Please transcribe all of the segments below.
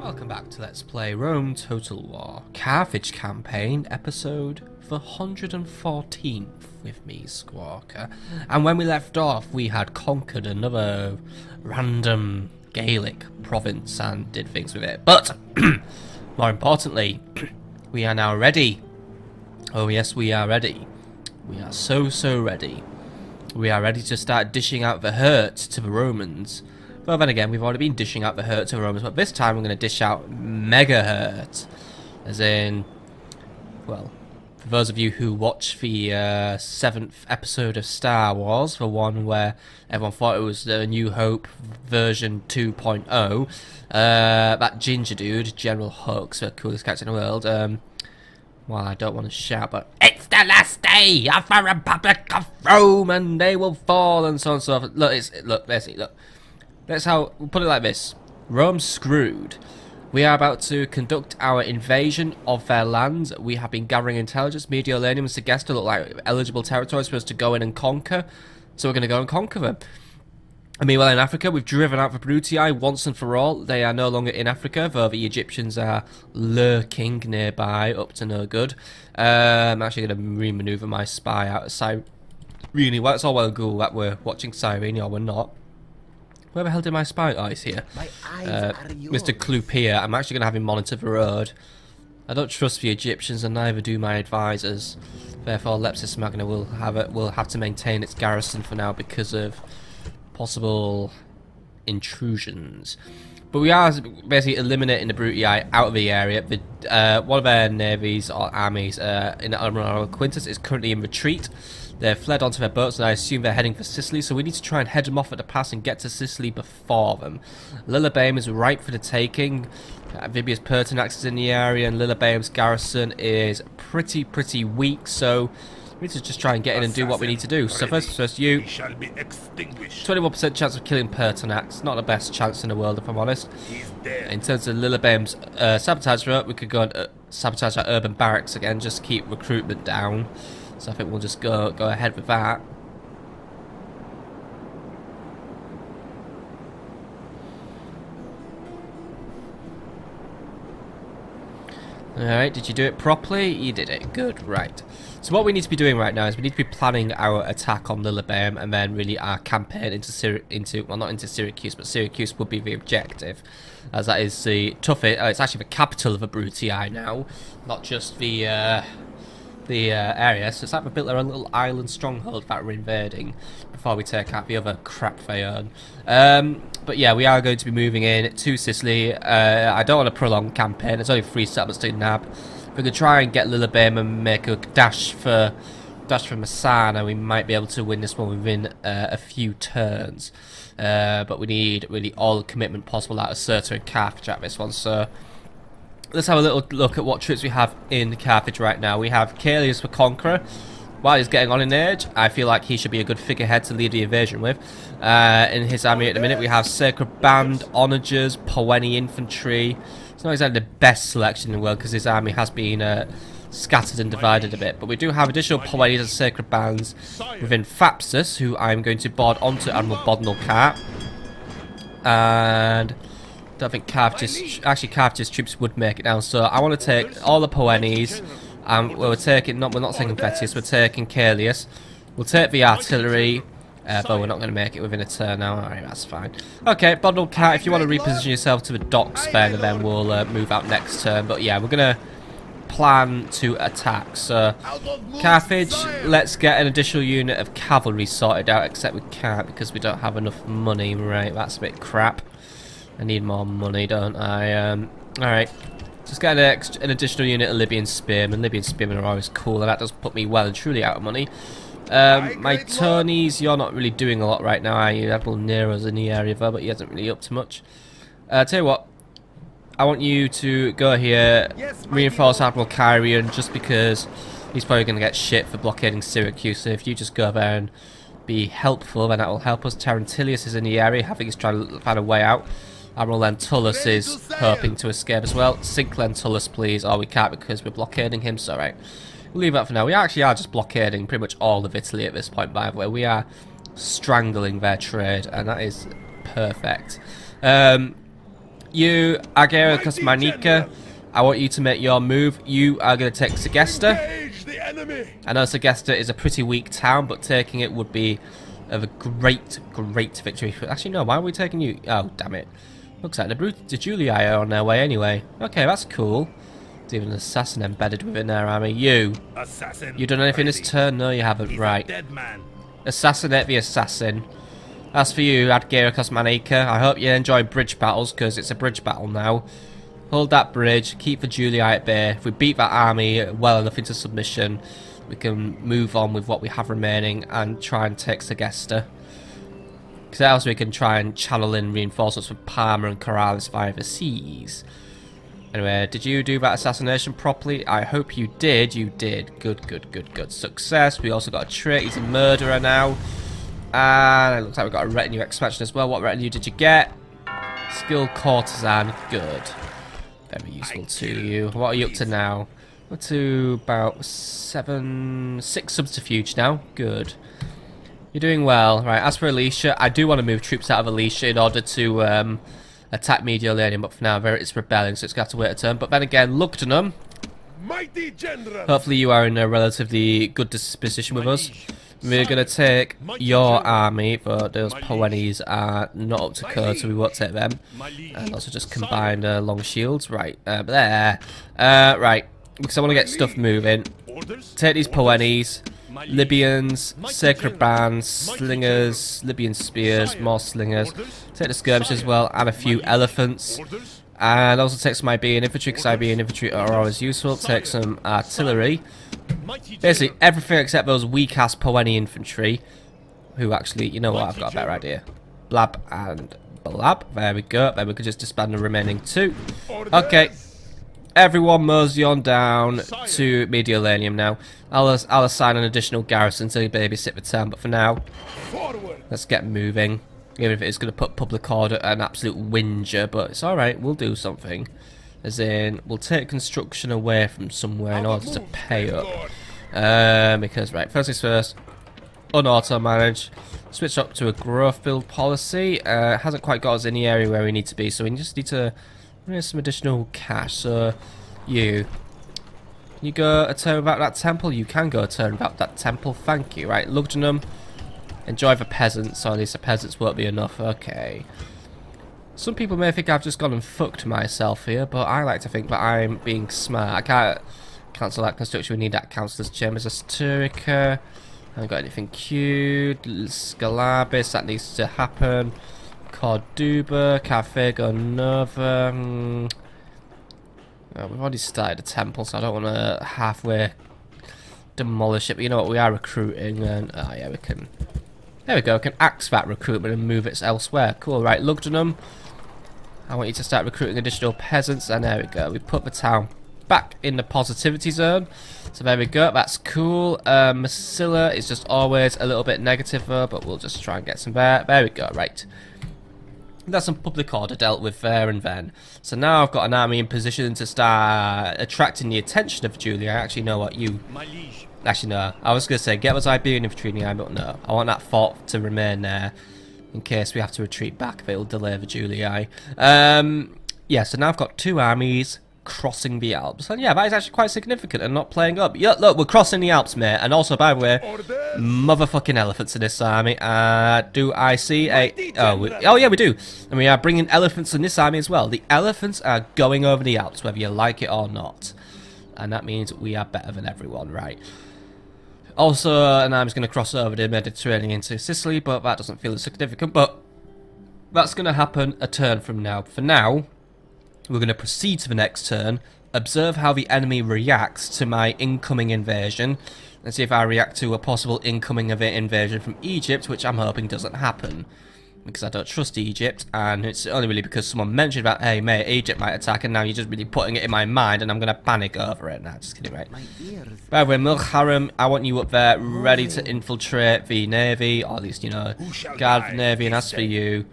Welcome back to Let's Play Rome Total War Carthage Campaign, episode 114 with me, Squawker. And when we left off, we had conquered another random Gaelic province and did things with it. But, more importantly, we are now ready. Oh yes, we are ready. We are so ready. We are ready to start dishing out the hurt to the Romans. Well, then again, we've already been dishing out the hurt to the Romans, but this time we're going to dish out mega hurt. As in, well, for those of you who watched the 7th episode of Star Wars, the one where everyone thought it was the New Hope version 2.0, that ginger dude, General Hux, the coolest character in the world, well, I don't want to shout, but it's the last day of the Republic of Rome, and they will fall, and so on and so forth. Look, look. That's how, we'll put it like this. Rome's screwed. We are about to conduct our invasion of their lands. We have been gathering intelligence. Mediolanum and Segesta look like eligible territories for us to go in and conquer. So we're going to go and conquer them. I mean, well, in Africa, we've driven out the Brutii once and for all. They are no longer in Africa, though the Egyptians are lurking nearby, up to no good. I'm actually going to re-maneuver my spy out of Cyrene. Well, it's all well and good that we're watching Cyrene, or we're not. Where the hell did my spy? Oh, he's here. Mr. Clupier. I'm actually going to have him monitor the road. I don't trust the Egyptians, and neither do my advisors. Therefore, Lepsis Magna will have to maintain its garrison for now because of possible intrusions. But we are basically eliminating the Brutii out of the area. One of their navies or armies in Admiral Quintus is currently in retreat. They've fled onto their boats, and I assume they're heading for Sicily, so we need to try and head them off at the pass and get to Sicily before them. Lillibame is ripe for the taking. Amphibious Pertinax is in the area, and Lillibame's garrison is pretty weak, so we need to just try and get in and do what we need to do. So first you, 21% chance of killing Pertinax. Not the best chance in the world, if I'm honest. In terms of Lillibame's sabotage route, we could go and sabotage our urban barracks again, just keep recruitment down. So I think we'll just go ahead with that. Alright, did you do it properly? You did it. Good, right. So what we need to be doing right now is we need to be planning our attack on Lillibame and then really our campaign well, not into Syracuse, but Syracuse would be the objective, as that is the toughest. It's actually the capital of the Brutii now, not just the area. So it's like we built their own little island stronghold that we're invading before we take out the other crap they own. But yeah, we are going to be moving in to Sicily. I don't want to prolong the campaign. There's only 3 settlements to nab. We could try and get Lillibame and make a dash for Messana. We might be able to win this one within a few turns. But we need really all the commitment possible out of Cirta and Carthage at this one. So let's have a little look at what troops we have in Carthage right now. We have Caelius the Conqueror. While he's getting on in age, I feel like he should be a good figurehead to lead the invasion with. In his army at the minute, we have Sacred Band, Onagers, Poeni Infantry. It's not exactly the best selection in the world because his army has been scattered and divided a bit. But we do have additional Poenis and Sacred Bands within Thapsus, who I'm going to board onto Admiral Bodnal Cart. And I don't think Carthage's troops would make it down, so I want to take all the Poenis. We're not taking Vetius, we're taking Caelius. We'll take the artillery, but we're not going to make it within a turn now. Alright, that's fine. Okay, Bodnal Cart, if you want to reposition yourself to the docks then, and then we'll move out next turn. But yeah, we're going to plan to attack. So, Carthage, let's get an additional unit of cavalry sorted out, except we can't because we don't have enough money. Right, that's a bit crap. I need more money, don't I? Alright. Just get an additional unit of Libyan Spearmen. Libyan Spearmen are always cool, and that does put me well and truly out of money. My Tonys, you're not really doing a lot right now, are you? Admiral Nero's in the area though, but he hasn't really up to much. Tell you what, I want you to go here, reinforce Admiral Kyrian, just because he's probably going to get shit for blockading Syracuse, so if you just go there and be helpful, then that will help us. Terentilius is in the area, I think he's trying to find a way out. Admiral Lentulus is hoping to escape as well. Sink Lentulus, please. Oh, we can't because we're blockading him, so right. We'll leave that for now. We actually are just blockading pretty much all of Italy at this point, by the way. We are strangling their trade, and that is perfect. You, Agera Kosmanika, I want you to make your move. You are going to take Segesta. I know Segesta is a pretty weak town, but taking it would be of a great victory. Actually, no, why are we taking you? Oh, damn it. Looks like the Julii are on their way anyway. Okay, that's cool. There's even an assassin embedded within their army. You done anything this turn? No, you haven't. Right. Assassinate the assassin. As for you, Adgera Kosmanika, I hope you enjoy bridge battles, because it's a bridge battle now. Hold that bridge, keep the Julii at bay. If we beat that army well enough into submission, we can move on with what we have remaining and try and take Segesta. Because else we can try and channel in reinforcements from Parma and Corrales via the seas. Anyway, did you do that assassination properly? I hope you did. You did. Good. Success. We also got a trait. He's a murderer now. And it looks like we've got a retinue expansion as well. What retinue did you get? Skilled courtesan. Good. Very useful to you. What are you up to now? We're to about 6 subterfuge now. Good. You're doing well. Right, as for Alicia, I do want to move troops out of Alicia in order to attack Mediolanum, but for now it's rebelling, so it's going to have to wait a turn. But then again, Lugdunum, hopefully you are in a relatively good disposition with us. We're going to take your army, but those Poenis are not up to code, so we won't take them. And also just combine long shields. Right, there. Right, because I want to get stuff moving. Take these Poenis, Libyans, Sacred Bands, Slingers, Libyan Spears, more Slingers. Take the Skirmish as well, and a few Elephants. And also take some Iberian Infantry, because Iberian Infantry are always useful. Take some Artillery. Basically everything except those weak-ass Poeni Infantry. Who actually, you know what, I've got a better idea. Blab and Blab. There we go. Then we can just disband the remaining 2. Okay. Everyone mosey on down to Mediolanum now. I'll assign an additional garrison to babysit the town, but for now, let's get moving. Even if it's going to put public order an absolute whinger, but it's alright, we'll do something. As in, we'll take construction away from somewhere in order to pay up. Because, right, first things first, unauto-manage. Switch up to a growth build policy. Hasn't quite got us in the area where we need to be, so we just need to raise some additional cash. So, you go a turn without that temple? You can go a turn without that temple, thank you. Right, Lugdunum. Enjoy the peasants, or at least the peasants won't be enough. Okay. Some people may think I've just gone and fucked myself here, but I like to think that I'm being smart. I can't cancel that construction. We need that councillor's chambers. Asturica. I haven't got anything queued. Scalabis, that needs to happen. Corduba, Carthago Nova. We've already started a temple, so I don't want to halfway demolish it. But you know what? We are recruiting, and oh yeah, we can. There we go. We can axe that recruitment and move it elsewhere. Cool. Right, Lugdunum. I want you to start recruiting additional peasants, and there we go. We put the town back in the positivity zone. So there we go. That's cool. Massilla is just always a little bit negative though, but we'll just try and get some there. There we go. Right. That's some public order dealt with there and then. So now I've got an army in position to start attracting the attention of Julii. I actually know what you... Actually, no. I was going to say, get those Iberian infantry in the army, but no. I want that fort to remain there in case we have to retreat back if it'll delay the Julii. Yeah, so now I've got 2 armies crossing the Alps. And yeah, that is actually quite significant and not playing up. Yeah, look, we're crossing the Alps, mate. And also, by the way, motherfucking elephants in this army. Do I see a... Oh, yeah, we do. And we are bringing elephants in this army as well. The elephants are going over the Alps, whether you like it or not. And that means we are better than everyone, right? Also, an army's going to cross over the Mediterranean into Sicily, but that doesn't feel as significant. But that's going to happen a turn from now. For now, we're going to proceed to the next turn, observe how the enemy reacts to my incoming invasion, and see if I react to a possible incoming invasion from Egypt, which I'm hoping doesn't happen. Because I don't trust Egypt, and it's only really because someone mentioned about, hey mate, Egypt might attack, and now you're just really putting it in my mind, and I'm going to panic over it. Nah, just kidding, right? By the way, Mulharam, I want you up there, ready to infiltrate the navy, or at least, you know, guard the navy, and as for you,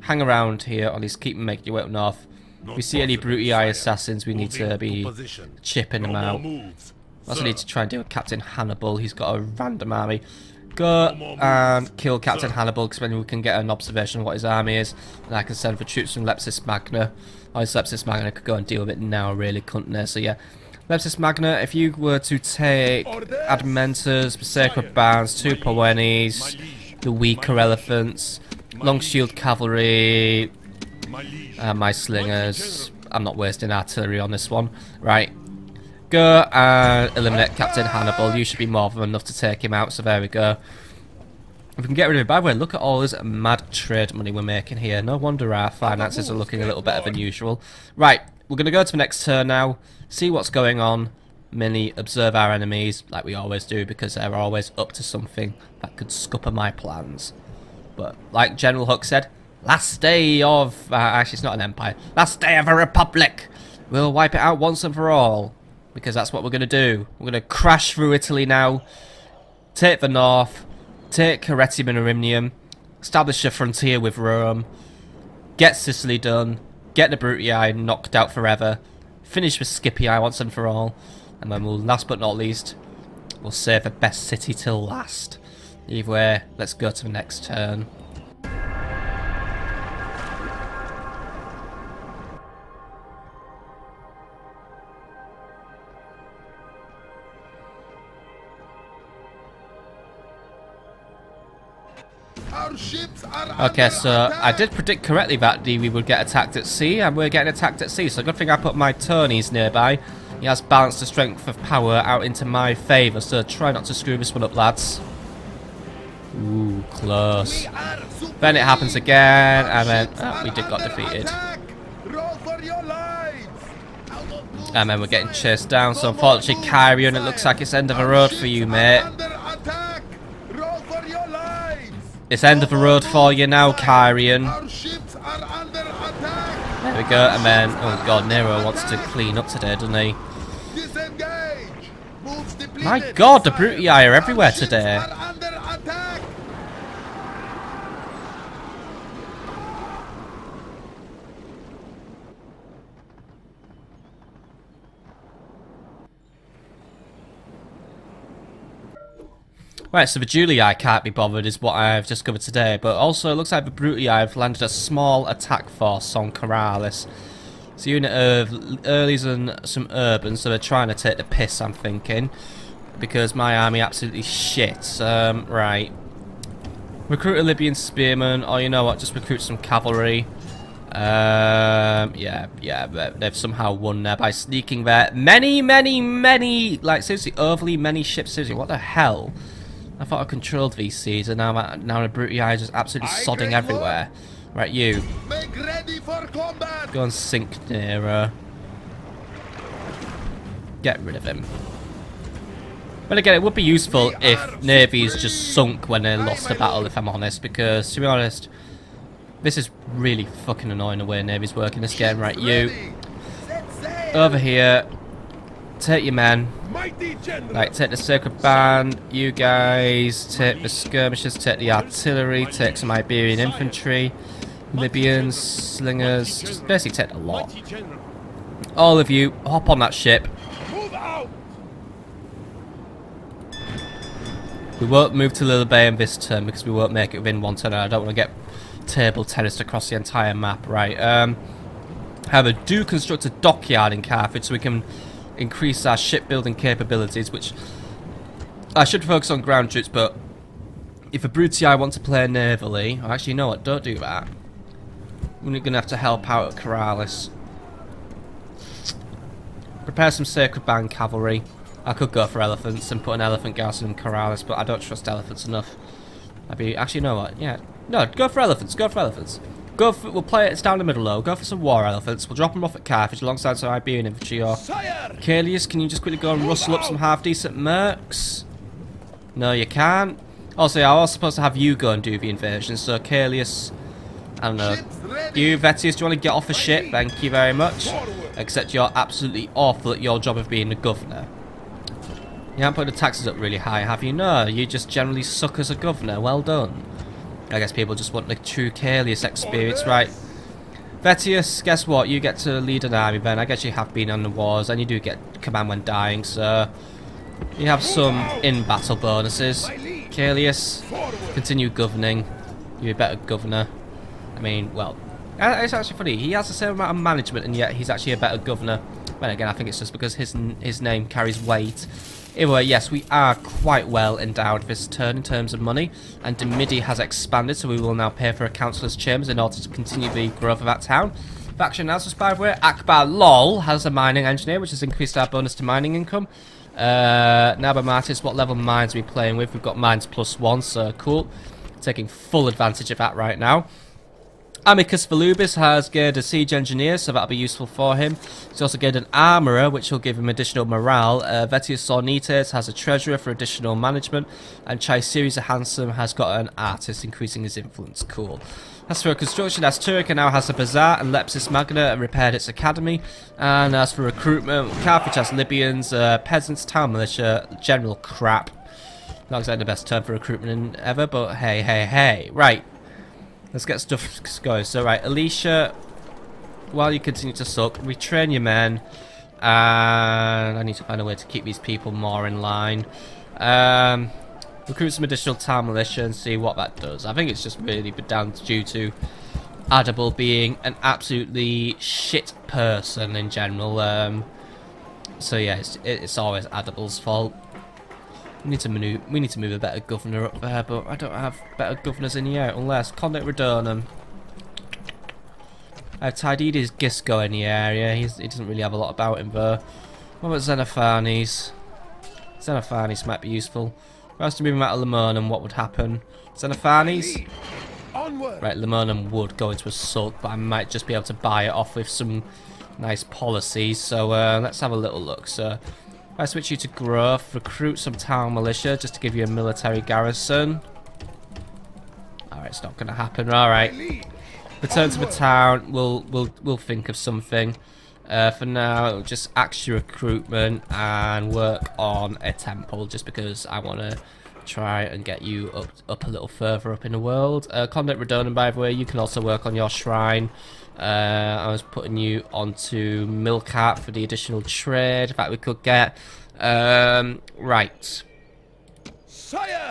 hang around here, or at least keep making your way up north. If we see any Brutii assassins, we need to be chipping them out. Also need to try and deal with Captain Hannibal. He's got a random army. Go and kill Captain Hannibal, because then we can get an observation of what his army is, and I can send for troops from Lepsis Magna. Or Lepsis Magna could go and deal with it now, really, couldn't they? So yeah, Lepsis Magna, if you were to take Admentors, Berserker Bands, 2 Poenis, the weaker elephants, long shield cavalry, my slingers. I'm not wasting artillery on this one. Right. Go and eliminate Captain Hannibal. You should be more than enough to take him out, so there we go. If we can get rid of him, by the way, look at all this mad trade money we're making here. No wonder our finances are looking a little better than usual. Right, we're going to go to the next turn now, see what's going on, mainly observe our enemies, like we always do, because they're always up to something that could scupper my plans. But, like General Hook said, last day of... actually, it's not an empire. Last day of a republic! We'll wipe it out once and for all. Because that's what we're going to do. We're going to crash through Italy now. Take the north. Take Caretium and Arimnium. Establish a frontier with Rome. Get Sicily done. Get the Brutii knocked out forever. Finish with Scipii once and for all. And then we'll, last but not least, we'll save the best city till last. Either way, let's go to the next turn. Okay, so I did predict correctly that we would get attacked at sea, and we're getting attacked at sea, so good thing I put my Tony's nearby. He has balanced the strength of power out into my favour, so try not to screw this one up, lads. Ooh, close. Then it happens again, and then we did got defeated. And then we're getting chased down, so unfortunately, Kyrian, it looks like it's end of the road for you, mate. It's end of the road for you now, Kyrian. There we go, and then, oh god, Nero wants to clean up today, doesn't he? My god, the Brutii are everywhere today. Right, so the Julii can't be bothered is what I've discovered today, but also it looks like the Brutii have landed a small attack force on Corralis. It's a unit of earlies and some urbans, so they're trying to take the piss, I'm thinking, because my army absolutely shit. Right. Recruit a Libyan spearman, or you know what, just recruit some cavalry. Yeah, they've somehow won there by sneaking there. Many, like seriously, overly many ships, seriously, what the hell? I thought I controlled these seas, and now the Brutii is just absolutely sodding everywhere. Right, you. Go and sink Nero. Get rid of him. But again, it would be useful if navies just sunk when they lost a battle, if I'm honest, because, to be honest, this is really fucking annoying the way navies work in this game. Right, you. Over here. Take your men. Right, take the Sacred Band. You guys take the skirmishers, take the artillery, take some Iberian infantry, Libyans, slingers, just basically take a lot. All of you, hop on that ship. We won't move to Lillebeim this turn because we won't make it within one turn. I don't want to get table tennis across the entire map. Right, however, do construct a dockyard in Carthage so we can increase our shipbuilding capabilities, which I should focus on ground troops, but if a Brutii want to play navally, or actually, you know what, don't do that. We're going to have to help out at Corralis. Prepare some Sacred Band cavalry. I could go for elephants and put an elephant garrison in Corralis, but I don't trust elephants enough. Actually, you know what, yeah. No, go for elephants, go for elephants. We'll play it, it's down the middle though. Go for some war elephants. We'll drop them off at Carthage alongside some Iberian infantry. Or Caelius, can you just quickly go and rustle up some half-decent mercs? No, you can't. Also, I was supposed to have you go and do the invasion, so Caelius, I don't know. You, Vettius, do you want to get off a ship? Thank you very much. Except you're absolutely awful at your job of being the governor. You haven't put the taxes up really high, have you? No, you just generally suck as a governor. Well done. I guess people just want the true Caelius experience, right? Vettius, guess what? You get to lead an army then. I guess you have been on the wars, and you do get command when dying, so you have some in-battle bonuses. Calius, continue governing. You're a better governor. I mean, well, it's actually funny. He has the same amount of management, and yet he's actually a better governor. But again, I think it's just because his name carries weight. Anyway, yes, we are quite well endowed this turn in terms of money, and Demidi has expanded, so we will now pay for a councillor's chambers in order to continue the growth of that town. Faction announcements, by the way. Akbar LOL has a mining engineer, which has increased our bonus to mining income. Nabamartis, what level mines are we playing with? We've got mines +1, so cool. Taking full advantage of that right now. Amicus Volubis has gained a siege engineer, so that'll be useful for him. He's also gained an armourer, which will give him additional morale. Vetius Sornites has a treasurer for additional management. And Chaisiri Handsome has got an artist, increasing his influence. Cool. As for construction, Asturica now has a bazaar, and Lepsis Magna repaired its academy. And as for recruitment, Carthage has Libyans, peasants, town militia, general crap. Not exactly the best term for recruitment ever, but hey, hey, hey. Right. Let's get stuff going. So, right, Alicia, while you continue to suck, retrain your men. And I need to find a way to keep these people more in line. Recruit some additional town militia and see what that does. I think it's just really down due to Adable being an absolutely shit person in general. So, yeah, it's always Adable's fault. We need to move a better governor up there, but I don't have better governors in here unless Conduct Redonum. I have Tididis Gisco in the area. He doesn't really have a lot about him though. What about Xenophanes? Xenophanes might be useful. If I was to move him out of Lemurnum, what would happen? Xenophanes? Right, Lemurnum would go into a sulk, but I might just be able to buy it off with some nice policies. So let's have a little look. So if I switch you to growth, recruit some town militia just to give you a military garrison. Alright, it's not gonna happen. Alright. Return to the town, we'll think of something. For now, just axe your recruitment and work on a temple just because I wanna try and get you up a little further up in the world. Conduct Redonum, by the way, you can also work on your shrine. I was putting you onto Milcart for the additional trade that we could get. Right.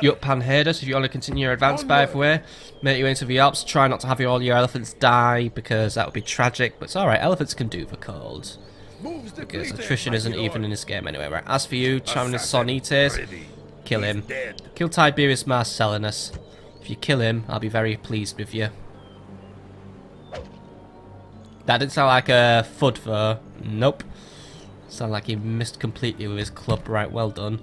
You're up Panheda, so if you want to continue your advance, by the way, make your way into the Alps. Try not to have all your elephants die, because that would be tragic. But it's alright, elephants can do the cold. Because attrition isn't even in this game anyway. Right, as for you, Charinus Sonites, kill him. Kill Tiberius Marcellinus. If you kill him, I'll be very pleased with you. That didn't sound like a FUD though. Nope. Sound like he missed completely with his club. Right, well done.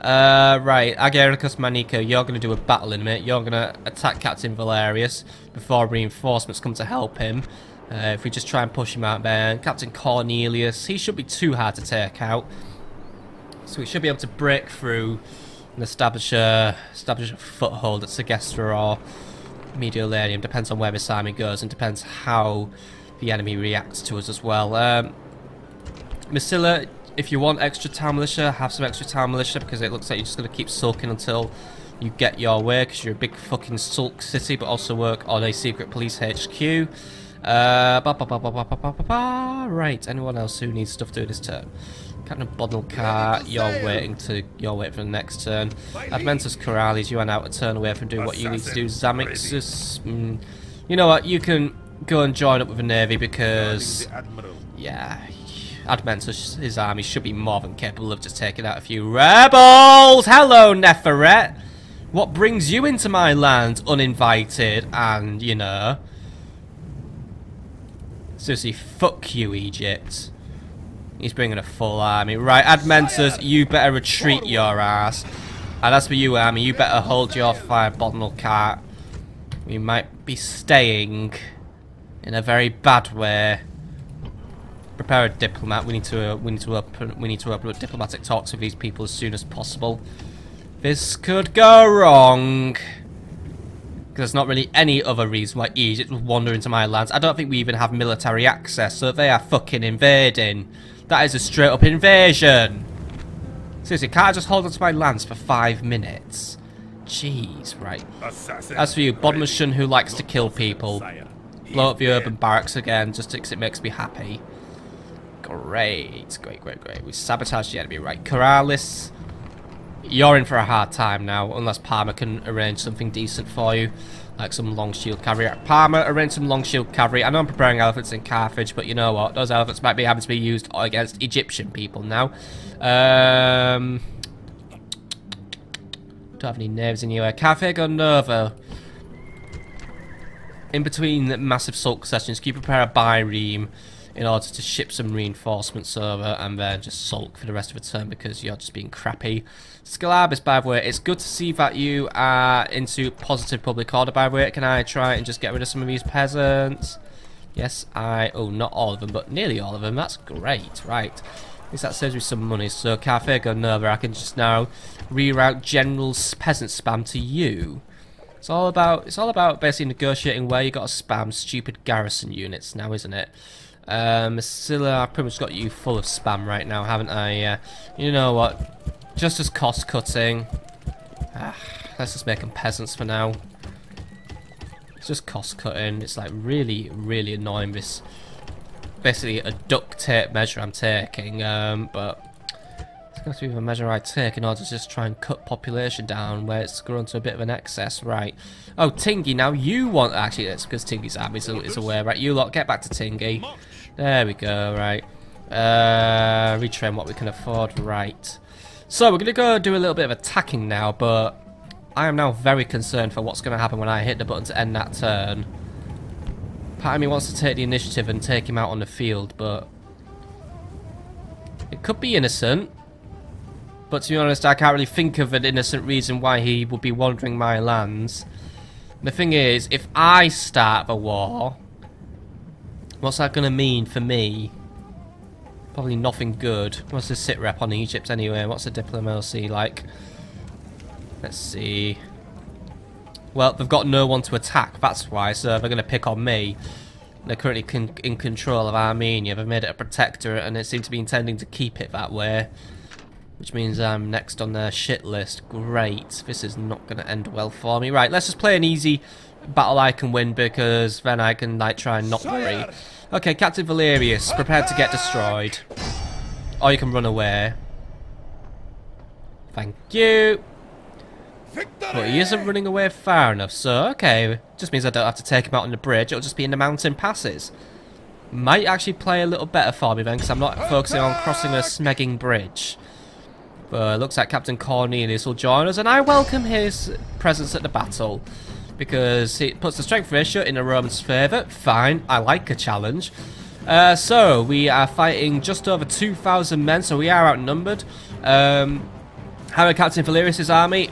Right, Agericus Manica, you're going to do a battle in a minute. You're going to attack Captain Valerius before reinforcements come to help him. If we just try and push him out there. Captain Cornelius, he should be too hard to take out. So we should be able to break through and establish a foothold at Segestra or Mediolanium. Depends on where this army goes and depends how the enemy reacts to us as well. Masilla, if you want extra town militia, have some extra town militia because it looks like you're just going to keep sulking until you get your way because you're a big fucking sulk city, but also work on a secret police HQ. Right, anyone else who needs stuff doing this turn? Captain Bodnelcar, you're waiting for the next turn. Adventus Corrales, you are now a turn away from doing what you need to do. Zamixus, you know what, you can go and join up with the navy because, yeah, Adventus, his army should be more than capable of just taking out a few rebels. Hello, Neferet. What brings you into my land uninvited? And, you know, seriously, fuck you, Egypt. He's bringing a full army. Right, Adventus, you better retreat your ass. And as for you, army, you better hold your fire, Bodnelcar. We might be staying in a very bad way. Prepare a diplomat. We need to open up diplomatic talks with these people as soon as possible. This could go wrong. Because there's not really any other reason why Egypt would wander into my lands. I don't think we even have military access, so they are fucking invading. That is a straight up invasion. Seriously, can't I just hold onto my lands for 5 minutes? Jeez, right. As for you, Bodmershun, who likes to kill people. Blow up the urban barracks again, just because it makes me happy. Great. We sabotage the enemy, right. Corralis. You're in for a hard time now, unless Parma can arrange something decent for you. Like some long shield cavalry. Parma, arrange some long shield cavalry. I know I'm preparing elephants in Carthage, but you know what? Those elephants might be having to be used against Egyptian people now. Don't have any names anywhere. Carthage or Nova. In between the massive sulk sessions, can you prepare a bi-ream in order to ship some reinforcements over and then just sulk for the rest of the turn because you're just being crappy. Scalabus, by the way, it's good to see that you are into positive public order, by the way. Can I try and just get rid of some of these peasants? Yes, oh, not all of them, but nearly all of them. That's great, right. At least that saves me some money. So, Carthage or Nova, I can just now reroute general peasant spam to you. It's all about basically negotiating where you got to spam stupid garrison units now, isn't it? Scylla, I've pretty much got you full of spam right now, haven't I? You know what? Just as cost cutting. Let's just make them peasants for now. It's just cost cutting. It's like really, really annoying. This basically a duct tape measure I'm taking, but it's going to be a measure I take in order to just try and cut population down where it's grown to a bit of an excess, right? Oh, Tingy, now you want... Actually, that's because Tingy's army is away, right? You lot, get back to Tingy. There we go, right. Retrain what we can afford, right. So, we're going to go do a little bit of attacking now, but I am now very concerned for what's going to happen when I hit the button to end that turn. Part of me wants to take the initiative and take him out on the field, but... It could be innocent. But to be honest, I can't really think of an innocent reason why he would be wandering my lands. The thing is, if I start the war, what's that going to mean for me? Probably nothing good. What's the sit rep on Egypt anyway? What's the diplomacy like? Let's see. Well, they've got no one to attack, that's why, so they're going to pick on me. They're currently in control of Armenia. They've made it a protectorate, and they seem to be intending to keep it that way. Which means I'm next on their shit list. Great. This is not going to end well for me. Right, let's just play an easy battle I can win, because then I can like try and not worry. Okay, Captain Valerius, prepared to get destroyed. Or you can run away. Thank you. But he isn't running away far enough, so okay. Just means I don't have to take him out on the bridge. It'll just be in the mountain passes. Might actually play a little better for me then, because I'm not focusing on crossing a smegging bridge. But it looks like Captain Cornelius will join us, and I welcome his presence at the battle. Because it puts the strength ratio in the Romans' favour. Fine, I like a challenge. So, we are fighting just over 2,000 men, so we are outnumbered. How are Captain Valerius' army?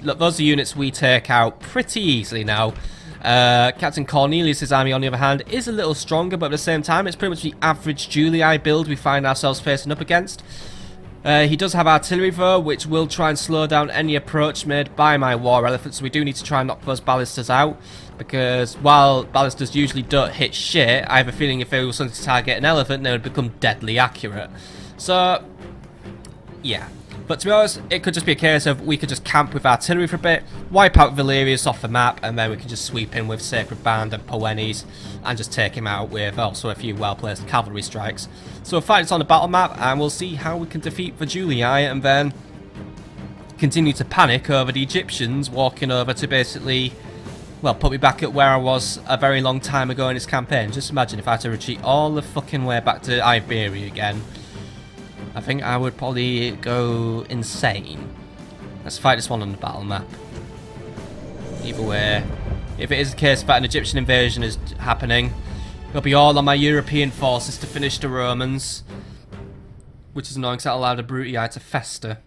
Look, those are units we take out pretty easily now. Captain Cornelius' army, on the other hand, is a little stronger, but at the same time, it's pretty much the average Julii build we find ourselves facing up against. He does have artillery though, which will try and slow down any approach made by my war elephants, so we do need to try and knock those ballistas out, because while ballistas usually don't hit shit, I have a feeling if they were something to target an elephant, they would become deadly accurate. So, yeah. But to be honest, it could just be a case of we could just camp with artillery for a bit, wipe out Valerius off the map, and then we can just sweep in with Sacred Band and Poenis and just take him out with also a few well-placed cavalry strikes. So we'll fight this on the battle map, and we'll see how we can defeat the Julii, and then continue to panic over the Egyptians walking over to basically, well, put me back at where I was a very long time ago in this campaign. Just imagine if I had to retreat all the fucking way back to Iberia again. I think I would probably go insane. Let's fight this one on the battle map. Either way, if it is the case that an Egyptian invasion is happening, it'll be all on my European forces to finish the Romans. Which is annoying because that'll allow the Brutii to fester.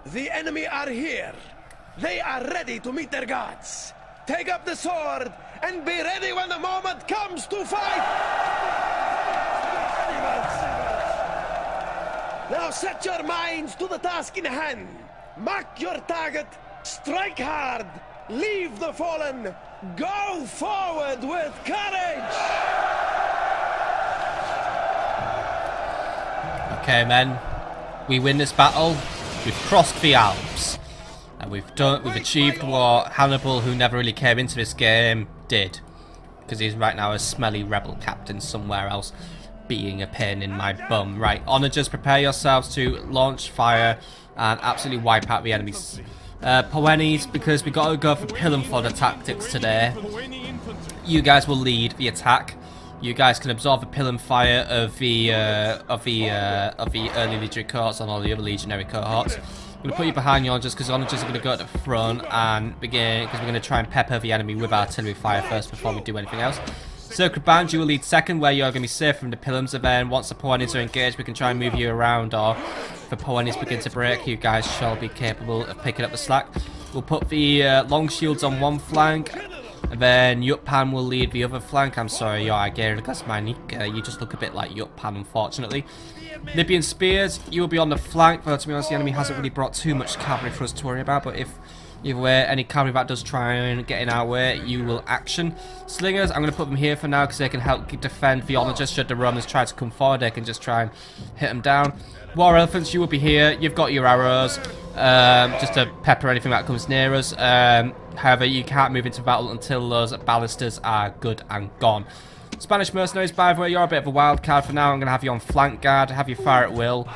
The enemy are here. They are ready to meet their gods. Take up the sword and be ready when the moment comes to fight! Now set your minds to the task in hand. Mark your target, strike hard, leave the fallen, go forward with courage! Okay, men, we win this battle, we've crossed the Alps, and we've achieved what Hannibal, who never really came into this game, did. Because he's right now a smelly rebel captain somewhere else. being a pain in my bum. Right, onagers, prepare yourselves to launch fire and absolutely wipe out the enemies. Poenis, because we got to go for pill and fodder tactics today. You guys will lead the attack. You guys can absorb the pill and fire of the early legionary cohorts and all the other legionary cohorts. I'm going to put you behind your onagers because onagers are going to go at the front and begin, because we're going to try and pepper the enemy with artillery fire first before we do anything else. Circuit Band, you will lead second, where you're going to be safe from the pillums, and then once the Poenis are engaged, we can try and move you around, or if the Poenis begin to break, you guys shall be capable of picking up the slack. We'll put the long shields on one flank, and then Yutpan will lead the other flank. I'm sorry, you're Agarikas, you just look a bit like Yutpan, unfortunately. Libyan Spears, you will be on the flank, though to be honest, the enemy hasn't really brought too much cavalry for us to worry about, but if either way, any cavalry that does try and get in our way, you will action. Slingers, I'm going to put them here for now because they can help defend the onagers. Should the Romans try to come forward, they can just try and hit them down. War Elephants, you will be here. You've got your arrows, just to pepper anything that comes near us. However, you can't move into battle until those ballistas are good and gone. Spanish Mercenaries, by the way, you're a bit of a wild card for now. I'm going to have you on flank guard, have you fire at will.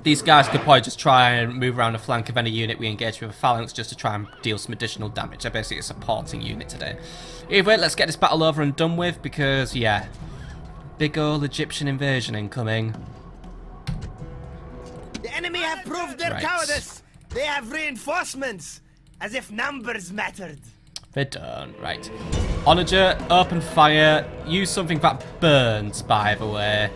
These guys could probably just try and move around the flank of any unit we engage with a phalanx just to try and deal some additional damage. They're basically a supporting unit today. Either way, let's get this battle over and done with because, yeah, big old Egyptian invasion incoming. The enemy have proved their cowardice. They have reinforcements, as if numbers mattered. They don't. Right. Onager, open fire. Use something that burns, by the way.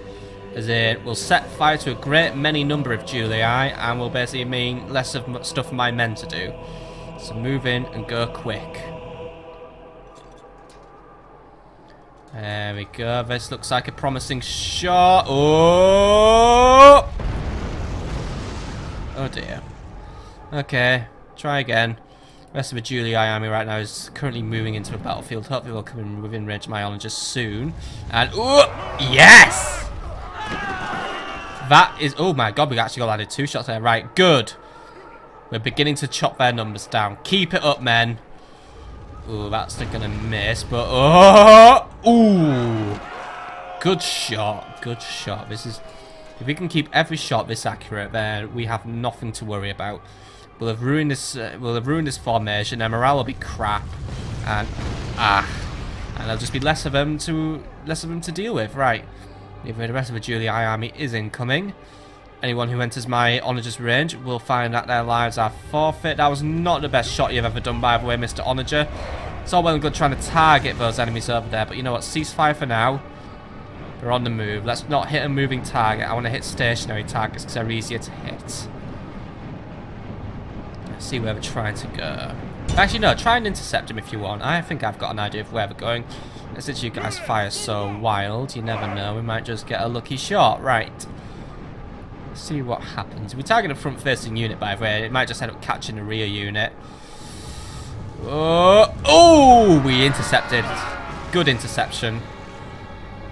As it will set fire to a great many number of Julii and will basically mean less of stuff for my men to do. So move in and go quick. There we go. This looks like a promising shot. Oh! Oh dear. Okay. Try again. The rest of the Julii army right now is currently moving into the battlefield. Hopefully we'll come in within range of my onagers soon. And oh! Yes! That is... Oh my god, we actually got added 2 shots there. Right, good. We're beginning to chop their numbers down. Keep it up, men. Oh, that's not going to miss, but... Oh! Ooh! Good shot. Good shot. This is... If we can keep every shot this accurate, then we have nothing to worry about. We'll have ruined this formation, and morale will be crap. And... And there'll just be less of them to deal with. Right. The rest of the Julii army is incoming. Anyone who enters my onagers range will find that their lives are forfeit. That was not the best shot you've ever done, by the way, Mr. Onager. It's all well and good trying to target those enemies over there, but you know what? Ceasefire for now. They're on the move. Let's not hit a moving target. I want to hit stationary targets because they're easier to hit. Let's see where they're trying to go. Actually, no. Try and intercept them if you want. I think I've got an idea of where they're going. Since you guys fire so wild, you never know. We might just get a lucky shot. Right. Let's see what happens. We target a front-facing unit, by the way. It might just end up catching a rear unit. Oh! Oh! We intercepted. Good interception.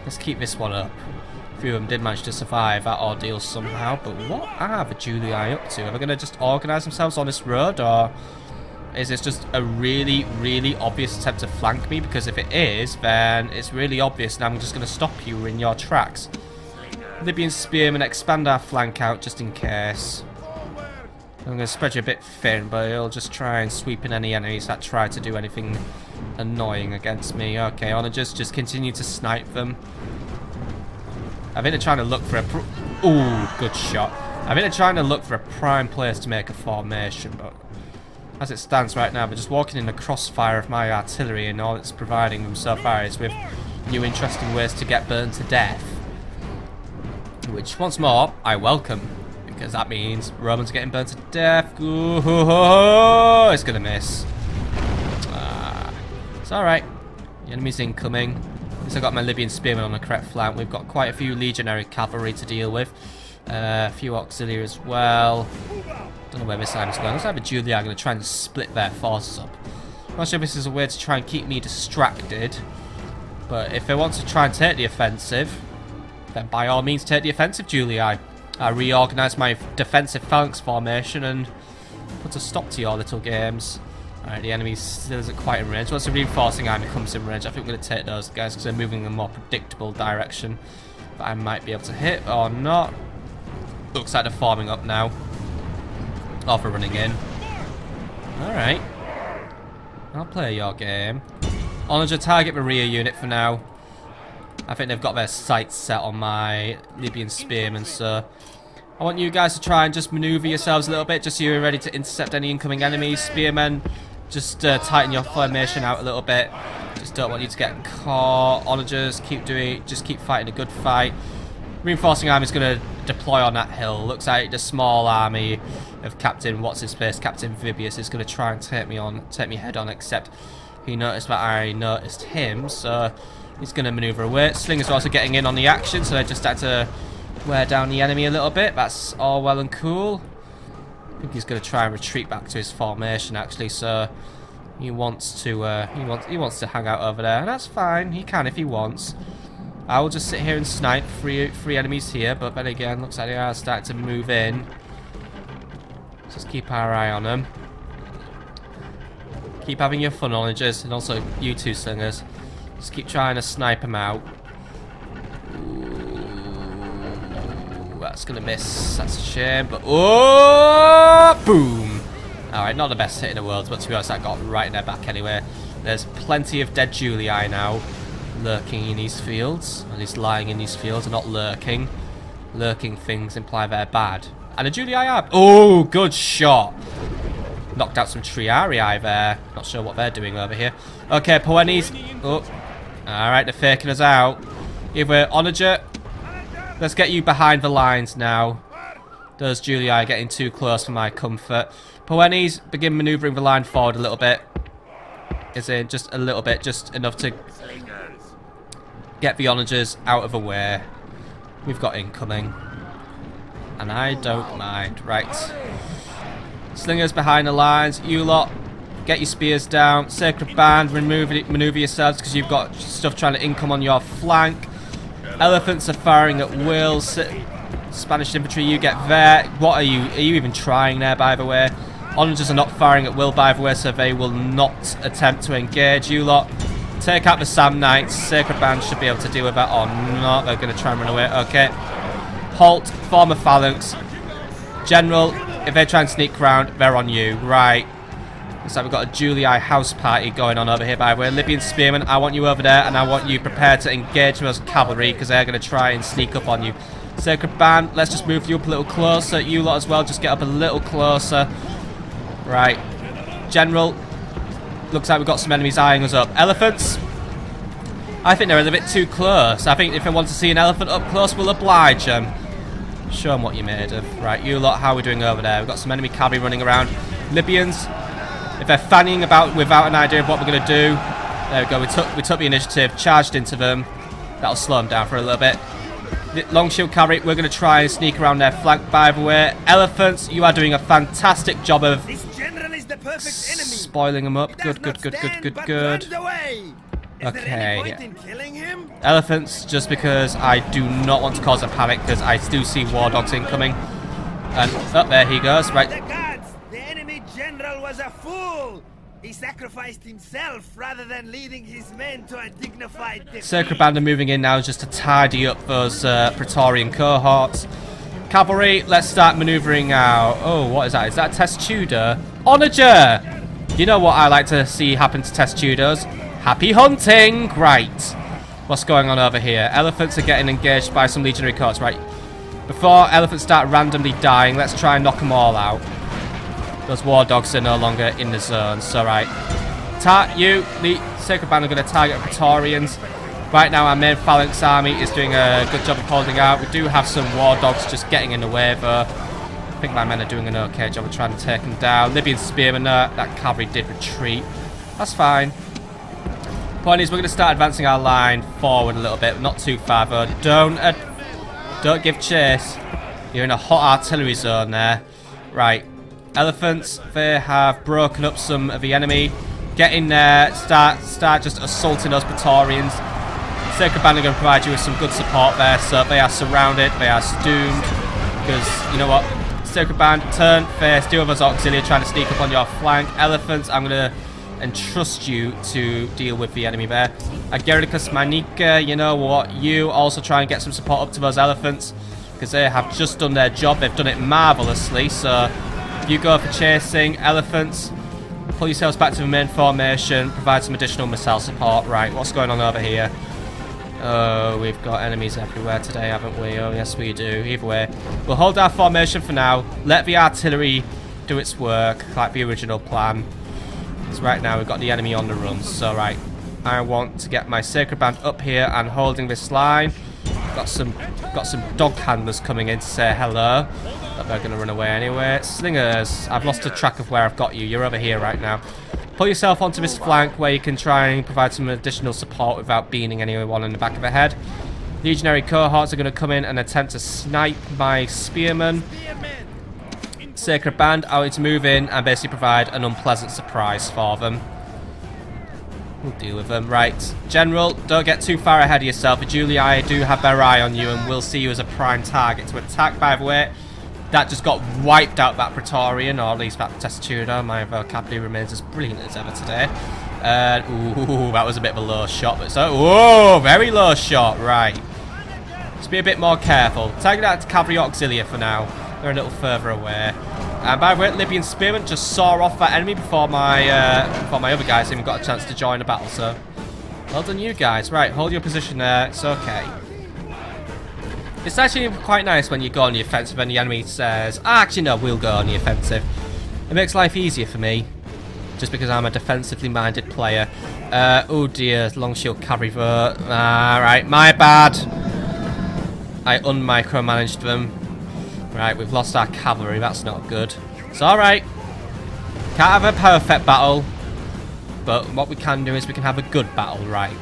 Let's keep this one up. A few of them did manage to survive that ordeal somehow. But what are the Julii up to? Are they going to just organise themselves on this road, or... Is this just a really, really obvious attempt to flank me? Because if it is, then it's really obvious and I'm just going to stop you in your tracks. Libyan Spearmen, expand our flank out just in case. I'm going to spread you a bit thin, but it'll just try and sweep in any enemies that try to do anything annoying against me. Okay, onagers, just continue to snipe them. I think they're trying to look for a... Ooh, good shot. I think they're trying to look for a prime place to make a formation, but... As it stands right now, they're just walking in the crossfire of my artillery, and all it's providing them so far is with new interesting ways to get burned to death. Which, once more, I welcome. Because that means Romans are getting burned to death. Ooh, it's going to miss. It's alright. The enemy's incoming. At least I got my Libyan Spearmen on the correct flank. We've got quite a few legionary cavalry to deal with. A few auxiliary as well. Don't know where this side is going. Looks like the Julii are going to try and split their forces up. I'm not sure if this is a way to try and keep me distracted. But if they want to try and take the offensive, then by all means take the offensive, Julii. I reorganise my defensive phalanx formation and put a stop to your little games. Alright, the enemy still isn't quite in range. Once the reinforcing army comes in range, I think we're going to take those guys because they're moving in a more predictable direction. that I might be able to hit or not. Looks like they're forming up now. Or for running in. Alright. I'll play your game. Onager, target the rear unit for now. I think they've got their sights set on my Libyan spearmen, so I want you guys to try and just maneuver yourselves a little bit, just so you're ready to intercept any incoming enemies. Spearmen, just tighten your formation out a little bit. Just don't want you to get caught. Onagers, just keep fighting a good fight. Reinforcing army is going to deploy on that hill. Looks like the small army of Captain Captain Vibius is going to try and take me head on, except he noticed that I noticed him, so he's going to maneuver away. Slingers are also getting in on the action, so they just had to wear down the enemy a little bit. That's all well and cool. I think he's going to try and retreat back to his formation, actually, so he wants to hang out over there, and that's fine. He can if he wants. I will just sit here and snipe three enemies here, but then again, looks like they are starting to move in. Just keep our eye on them. Keep having your fun, onagers, and also you two slingers. Just keep trying to snipe them out. Ooh, that's gonna miss. That's a shame, but oh, boom! Alright, not the best hit in the world, but to be honest, that got right in their back anyway. There's plenty of dead Julii now lurking in these fields, at least lying in these fields, and not lurking. Lurking things imply they're bad. And a Julii are. Oh, good shot! Knocked out some Triarii there. Not sure what they're doing over here. Okay, Poenis. Oh, alright, they're faking us out. Either Onager. Let's get you behind the lines now. Those Julii are getting too close for my comfort. Poenis, begin manoeuvring the line forward a little bit. Is in just a little bit, just enough to get the Onagers out of the way. We've got incoming. And I don't mind. Right. Slingers behind the lines. You lot, get your spears down. Sacred Band, maneuver yourselves because you've got stuff trying to income on your flank. Elephants are firing at will. Spanish infantry, you get there. What are you? Are you even trying there, by the way? Onagers are not firing at will, by the way, so they will not attempt to engage. You lot, take out the Sam Knights. Sacred Band should be able to deal with that or not. They're going to try and run away. Okay. Halt. Form a phalanx. General, if they try and sneak around, they're on you. Right. Looks like we've got a Julii house party going on over here, by the way. Libyan spearmen, I want you over there, and I want you prepared to engage with us cavalry, because they're going to try and sneak up on you. Sacred Band, let's just move you up a little closer. You lot as well, just get up a little closer. Right. General, looks like we've got some enemies eyeing us up. Elephants, I think they're a little bit too close. I think if they want to see an elephant up close, we'll oblige them. Show them what you're made of. Right, you lot, how are we doing over there? We've got some enemy cavalry running around. Libyans, if they're fanning about without an idea of what we're going to do, there we go. We took the initiative, charged into them. That'll slow them down for a little bit. Long shield cavalry, we're going to try and sneak around their flank, by the way. Elephants, you are doing a fantastic job of spoiling them up. Good. Okay. Elephants, just because I do not want to cause a panic, because I do see war dogs incoming. And up there he goes. Right. The gods! The enemy general was a fool! He sacrificed himself rather than leading his men to a dignified defeat. Sacred Band are moving in now just to tidy up those Praetorian cohorts. Cavalry, let's start manoeuvring out. Oh, what is that? Is that Testudo? Onager! You know what I like to see happen to Testudos? Happy hunting! Right. What's going on over here? Elephants are getting engaged by some legionary cohorts. Right. Before elephants start randomly dying, let's try and knock them all out. Those war dogs are no longer in the zone. So, right. The Sacred Band are going to target Praetorians. Right now, our main phalanx army is doing a good job of holding out. We do have some war dogs just getting in the way, though. I think my men are doing an okay job of trying to take them down. Libyan spearmen, that cavalry did retreat. That's fine. Point is, we're going to start advancing our line forward a little bit. Not too far, though. Don't give chase. You're in a hot artillery zone there. Right. Elephants, they have broken up some of the enemy. Get in there, start just assaulting those Praetorians. Sacred Band are going to provide you with some good support there, so they are surrounded, they are doomed. Because, you know what, Sacred Band, turn, face, deal with those auxiliary trying to sneak up on your flank. Elephants, I'm going to entrust you to deal with the enemy there. Agericus Manika, you know what? You also try and get some support up to those elephants, because they have just done their job. They've done it marvellously. So you go for chasing elephants. Pull yourselves back to the main formation. Provide some additional missile support. Right, what's going on over here? Oh, we've got enemies everywhere today, haven't we? Oh, yes, we do. Either way, we'll hold our formation for now. Let the artillery do its work, like the original plan. Because right now we've got the enemy on the run. So, right, I want to get my Sacred Band up here and holding this line. Got some dog handlers coming in to say hello. But they're going to run away anyway. Slingers, I've lost a track of where I've got you. You're over here right now. Pull yourself onto this flank where you can try and provide some additional support without beaning anyone in the back of the head. Legionary cohorts are going to come in and attempt to snipe my spearmen. Sacred Band, I want to move in and basically provide an unpleasant surprise for them. We'll deal with them. Right, General, don't get too far ahead of yourself. The Julii do have their eye on you and will see you as a prime target to attack. By the way, that just got wiped out, that Praetorian, or at least that Testudo. My vocabulary remains as brilliant as ever today. Ooh, that was a bit of a low shot. But so, whoa, very low shot. Right. Just be a bit more careful. Target out to Cavalry Auxilia for now. They're a little further away. And by the way, Libyan Spearmen just saw off that enemy before my other guys even got a chance to join the battle. So, well done, you guys. Right, hold your position there. It's okay. It's actually quite nice when you go on the offensive and the enemy says, actually no, we'll go on the offensive. It makes life easier for me, just because I'm a defensively minded player. Oh dear, long shield cavalry vote. Alright, my bad. I unmicromanaged them. Right, we've lost our cavalry, that's not good. It's alright. Can't have a perfect battle, but what we can do is we can have a good battle, right?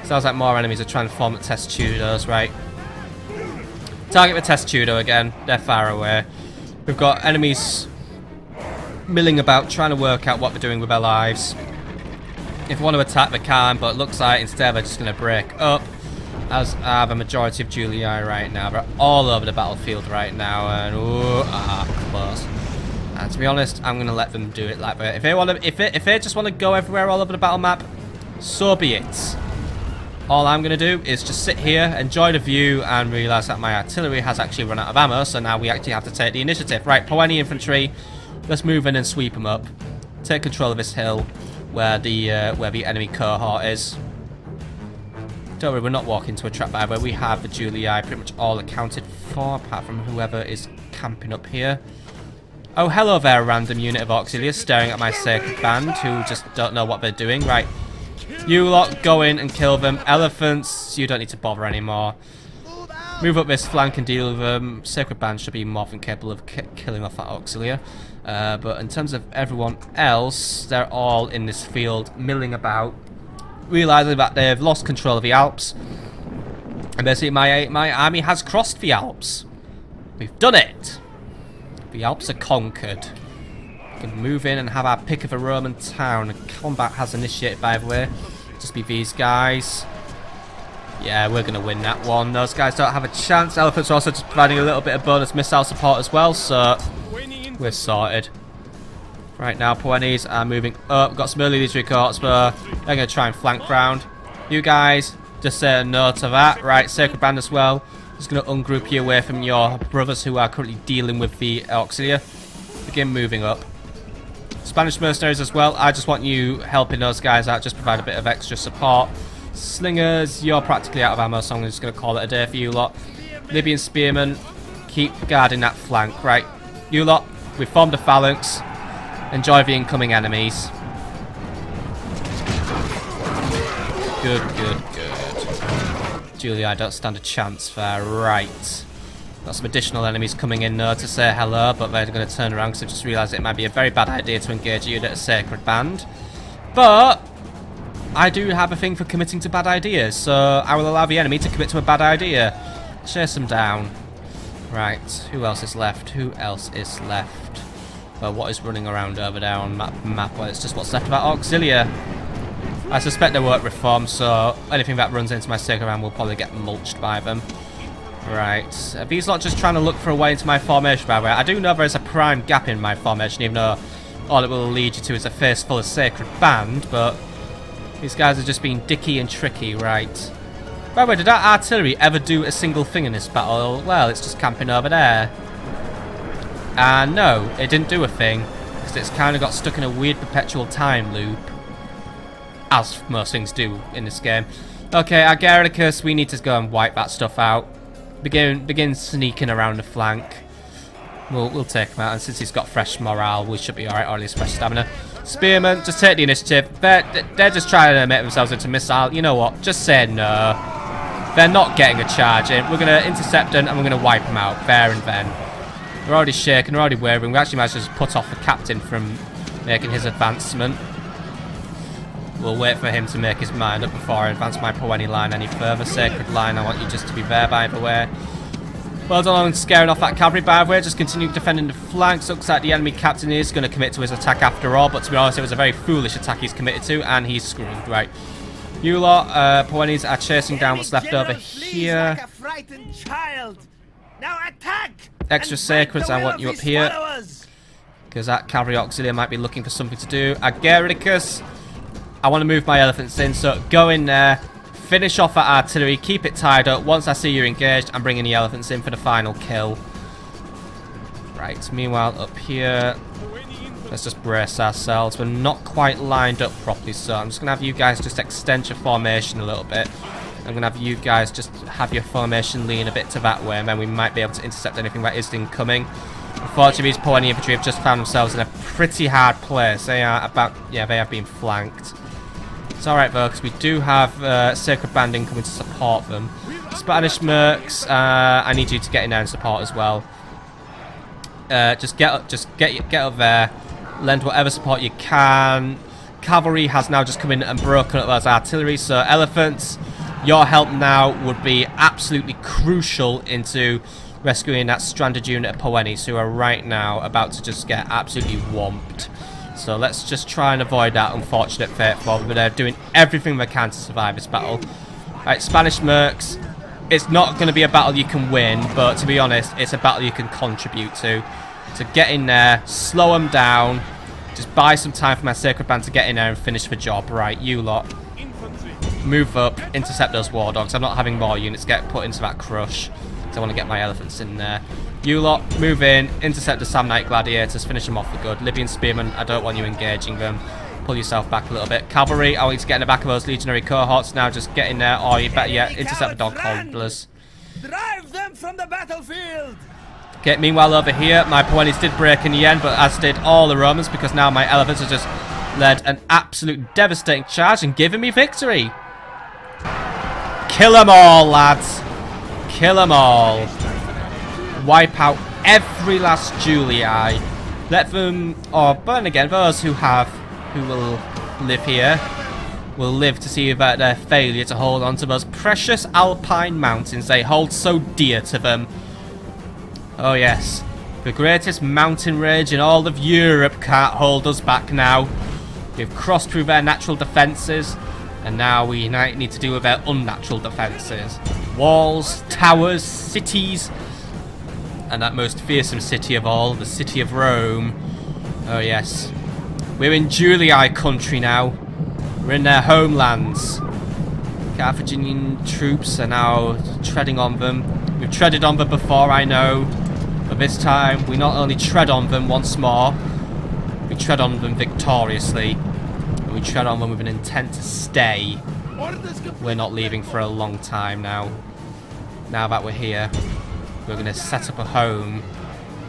Sounds like more enemies are trying to form at Testudos, right? Target the Testudo again. They're far away. We've got enemies milling about, trying to work out what they're doing with their lives. If they want to attack, they can, but it looks like instead they're just going to break up. As are the majority of Julii right now. They're all over the battlefield right now, and close. And to be honest, I'm going to let them do it like that. If they want to, if they just want to go everywhere all over the battle map, so be it. All I'm going to do is just sit here, enjoy the view, and realise that my artillery has actually run out of ammo, so now we actually have to take the initiative. Right, Poeni infantry, let's move in and sweep them up. Take control of this hill where the enemy cohort is. Don't worry, we're not walking into a trap by the way. We have the Julii pretty much all accounted for, apart from whoever is camping up here. Oh, hello there, random unit of Auxiliars staring at my Sacred Band, who just don't know what they're doing. Right. You lot go in and kill them. Elephants, you don't need to bother anymore. Move up this flank and deal with them. Sacred Band should be more than capable of killing off that Auxilia. But in terms of everyone else, they're all in this field milling about, realising that they've lost control of the Alps. And basically my army has crossed the Alps. We've done it. The Alps are conquered. We can move in and have our pick of a Roman town. Combat has initiated, by the way. Just be these guys. Yeah, we're going to win that one. Those guys don't have a chance. Elephants are also just providing a little bit of bonus missile support as well, so we're sorted. Right now, Poenis are moving up. Got some early legionary cohorts, but they're going to try and flank round. You guys, just say no to that. Right, Sacred Band as well. Just going to ungroup you away from your brothers who are currently dealing with the Auxilia. Begin moving up. Spanish mercenaries as well. I just want you helping those guys out. Just provide a bit of extra support. Slingers, you're practically out of ammo, so I'm just going to call it a day for you lot. Libyan spearmen, keep guarding that flank. Right, you lot, we've formed a phalanx. Enjoy the incoming enemies. Good, good, good. Julii, I don't stand a chance there. Right. Got some additional enemies coming in now to say hello, but they're going to turn around because they've just realised it might be a very bad idea to engage a unit of Sacred Band. But I do have a thing for committing to bad ideas, so I will allow the enemy to commit to a bad idea. Chase them down. Right, who else is left? Who else is left? Well, what is running around over there on map? Well, it's just what's left of our Auxilia. I suspect they won't reform, so anything that runs into my Sacred Band will probably get mulched by them. Right, these lot just trying to look for a way into my formation, by the way. I do know there is a prime gap in my formation, even though all it will lead you to is a face full of sacred band, but these guys are just being dicky and tricky, right? By the way, did our artillery ever do a single thing in this battle? Well, it's just camping over there. And no, it didn't do a thing, because it's kind of got stuck in a weird perpetual time loop. As most things do in this game. Okay, Agaricus, we need to go and wipe that stuff out. Begin sneaking around the flank. We'll take him out, and since he's got fresh morale, we should be alright, or at least fresh stamina. Spearmen, just take the initiative. They're just trying to make themselves into missile. You know what? Just say no. They're not getting a charge in. We're going to intercept them, and we're going to wipe them out there and then. We're already shaking, we're already wavering. We actually managed to just put off the captain from making his advancement. We'll wait for him to make his mind up before I advance my Poeni line any further. Sacred line, I want you just to be there, by the way. Well done on scaring off that cavalry, by the way. Just continue defending the flanks. Looks like the enemy captain is going to commit to his attack after all, but to be honest, it was a very foolish attack he's committed to, and he's screwed. Right. You lot, Poenis are chasing down what's left over here. Like a frightened child. Now attack! Extra sacreds, I want you up here. Because that cavalry auxiliary might be looking for something to do. Agaricus, I want to move my elephants in, so go in there. Finish off that artillery, keep it tied up. Once I see you're engaged, I'm bringing the elephants in for the final kill. Right, meanwhile, up here, let's just brace ourselves. We're not quite lined up properly, so I'm just going to have you guys just extend your formation a little bit. I'm going to have you guys just have your formation lean a bit to that way, and then we might be able to intercept anything that is incoming. Unfortunately, these Poeni infantry have just found themselves in a pretty hard place. They are about, yeah, they have been flanked. It's alright though, because we do have Sacred Banding coming to support them. Spanish Mercs, I need you to get in there and support as well. Just get up there. Lend whatever support you can. Cavalry has now just come in and broken up those artillery, so elephants, your help now would be absolutely crucial into rescuing that stranded unit of Poenis who are right now about to just get absolutely whomped. So let's just try and avoid that unfortunate fate for them. They're doing everything they can to survive this battle. Right, Spanish Mercs, it's not going to be a battle you can win, but to be honest, it's a battle you can contribute to. So get in there, slow them down, just buy some time for my Sacred Band to get in there and finish the job. Right, you lot, move up, intercept those war dogs. I'm not having more units get put into that crush, so I want to get my elephants in there. You lot, move in, intercept the Samnite Gladiators, finish them off for good. Libyan Spearmen, I don't want you engaging them. Pull yourself back a little bit. Cavalry, I want you to get in the back of those legionary cohorts now. Just get in there, or you better yet, intercept the dog handlers. Drive them from the battlefield! Okay, meanwhile over here, my Poenis did break in the end, but as did all the Romans, because now my elephants have just led an absolute devastating charge and given me victory. Kill them all, lads. Kill them all. Wipe out every last Julii. Let them, or burn again, those who will live here, will live to see that their failure to hold on to those precious alpine mountains they hold so dear to them. Oh yes, the greatest mountain range in all of Europe can't hold us back now. We've crossed through their natural defences, and now we need to deal with their unnatural defences. Walls, towers, cities, and that most fearsome city of all, the city of Rome. Oh yes, we're in Julii country now. We're in their homelands. Carthaginian troops are now treading on them. We've treaded on them before, I know, but this time we not only tread on them once more, we tread on them victoriously, and we tread on them with an intent to stay. We're not leaving for a long time now. Now that we're here, we're going to set up a home,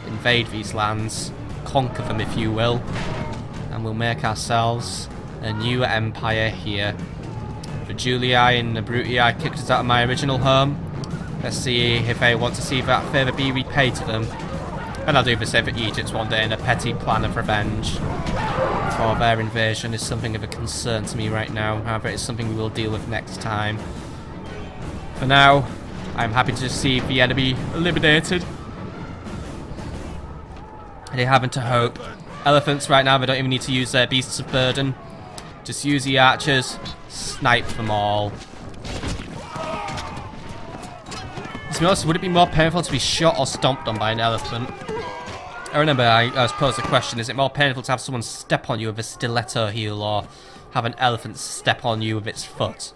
invade these lands, conquer them if you will, and we'll make ourselves a new empire here. The Julii and the Brutii kicked us out of my original home. Let's see if they want to see that favour be repaid to them. And I'll do the same for Egypt one day in a petty plan of revenge. For their invasion is something of a concern to me right now. However, it's something we will deal with next time. For now, I'm happy to see the enemy eliminated. They haven't to hope. Elephants right now, they don't even need to use their beasts of burden. Just use the archers, snipe them all. To be honest, would it be more painful to be shot or stomped on by an elephant? I remember I was posed the question, is it more painful to have someone step on you with a stiletto heel or have an elephant step on you with its foot?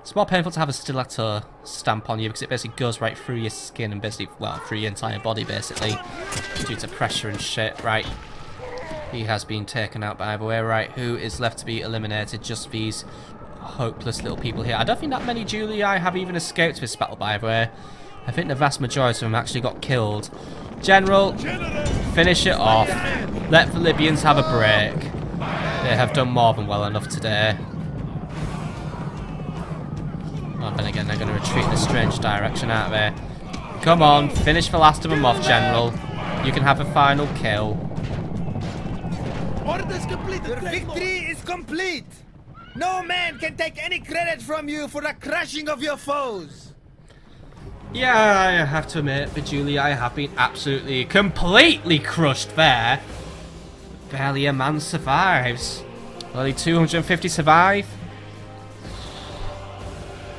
It's more painful to have a stiletto stamp on you because it basically goes right through your skin and basically, well, through your entire body basically, due to pressure and shit. Right, he has been taken out by the way. Right, who is left to be eliminated? Just these hopeless little people here. I don't think that many Julii have even escaped this battle, by the way. I think the vast majority of them actually got killed. General, finish it off. Let the Libyans have a break. They have done more than well enough today. Oh, then again, they're going to retreat in a strange direction, aren't they? Come on, finish the last of them off, General. You can have a final kill. Your victory is complete. No man can take any credit from you for the crushing of your foes. Yeah, I have to admit, the Julii have been absolutely, completely crushed there. Barely a man survives. Only 250 survive.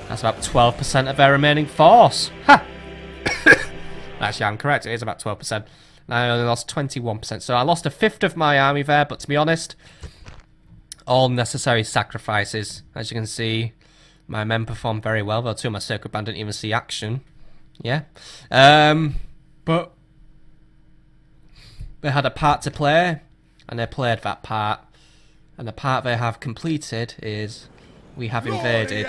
That's about 12% of their remaining force. Ha! Actually, I'm correct. It is about 12%. I only lost 21%. So I lost a fifth of my army there, but to be honest, all necessary sacrifices. As you can see, my men performed very well, though two of my sacred band didn't even see action. Yeah. But they had a part to play, and they played that part. And the part they have completed is we have invaded.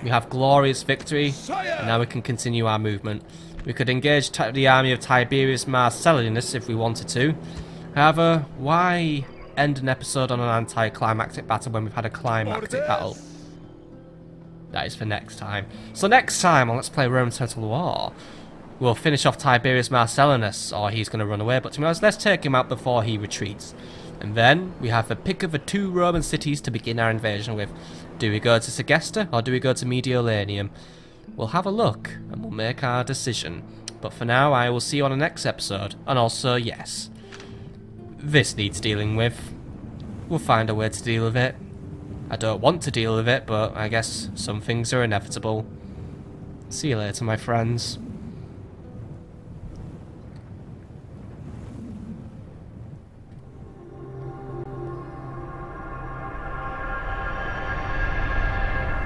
We have glorious victory, and now we can continue our movement. We could engage the army of Tiberius Marcellinus if we wanted to. However, why end an episode on an anticlimactic battle when we've had a climactic battle? That is for next time. So next time on Let's Play Rome Total War, we'll finish off Tiberius Marcellinus, or he's going to run away, but to be honest, let's take him out before he retreats. And then we have the pick of the two Roman cities to begin our invasion with. Do we go to Segesta or do we go to Mediolanium? We'll have a look and we'll make our decision. But for now, I will see you on the next episode. And also, yes, this needs dealing with. We'll find a way to deal with it. I don't want to deal with it, but I guess some things are inevitable. See you later, my friends.